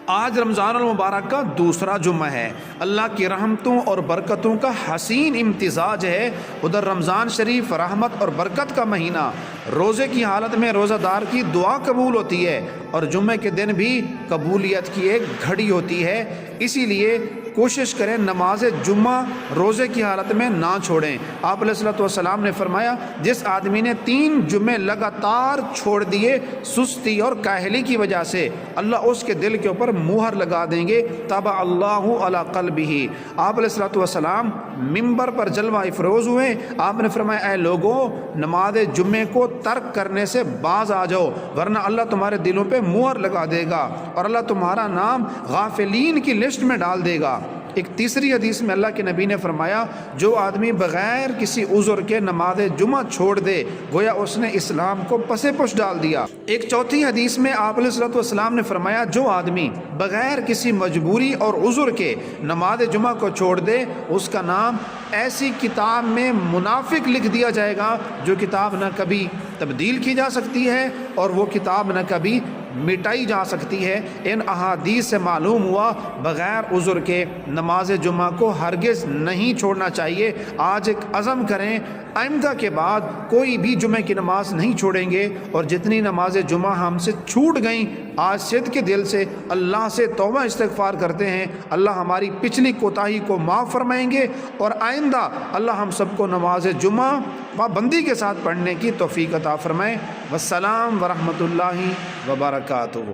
آج رمضان المبارک کا دوسرا جمعہ ہے، اللہ کی رحمتوں اور برکتوں کا حسین امتزاج ہے۔ ادھر رمضان شریف رحمت اور برکت کا مہینہ، روزے کی حالت میں روزہ دار کی دعا قبول ہوتی ہے اور جمعے کے دن بھی قبولیت کی ایک گھڑی ہوتی ہے۔ اسی لیے کوشش کریں نماز جمعہ روزے کی حالت میں نہ چھوڑیں۔ آپ علیہ الصلوۃ والسلام نے فرمایا، جس آدمی نے 3 جمعے لگاتار چھوڑ دیے سستی اور کاہلی کی وجہ سے، اللہ اس کے دل کے اوپر مہر لگا دیں گے، طبع اللہ علی قلبہ۔ آپ علیہ الصلوۃ والسلام ممبر پر جلوہ افروز ہوئے، آپ نے فرمایا، اے لوگوں، نماز جمعے کو ترک کرنے سے باز آ جاؤ، ورنہ اللہ تمہارے دلوں پہ مہر لگا دے گا اور اللہ تمہارا نام غافلین کی لسٹ میں ڈال دے گا۔ ایک تیسری حدیث میں اللہ کے نبی نے فرمایا، جو آدمی بغیر کسی عذر کے نماز جمعہ چھوڑ دے گویا اس نے اسلام کو پسے پش ڈال دیا۔ ایک چوتھی حدیث میں آپ علیہ الصلوۃ والسلام نے فرمایا، جو آدمی بغیر کسی مجبوری اور عذر کے نماز جمعہ کو چھوڑ دے، اس کا نام ایسی کتاب میں منافق لکھ دیا جائے گا جو کتاب نہ کبھی تبدیل کی جا سکتی ہے اور وہ کتاب نہ کبھی مٹائی جا سکتی ہے۔ ان احادیث سے معلوم ہوا بغیر عذر کے نماز جمعہ کو ہرگز نہیں چھوڑنا چاہیے۔ آج ایک عزم کریں، آئندہ کے بعد کوئی بھی جمعہ کی نماز نہیں چھوڑیں گے، اور جتنی نماز جمعہ ہم سے چھوٹ گئیں آج صدق کے دل سے اللہ سے توبہ استغفار کرتے ہیں، اللہ ہماری پچھلی کوتاہی کو معاف فرمائیں گے، اور آئندہ اللہ ہم سب کو نماز جمعہ پابندی کے ساتھ پڑھنے کی توفیق عطا فرمائے۔ والسلام ورحمۃ اللہ وبرکاتہ۔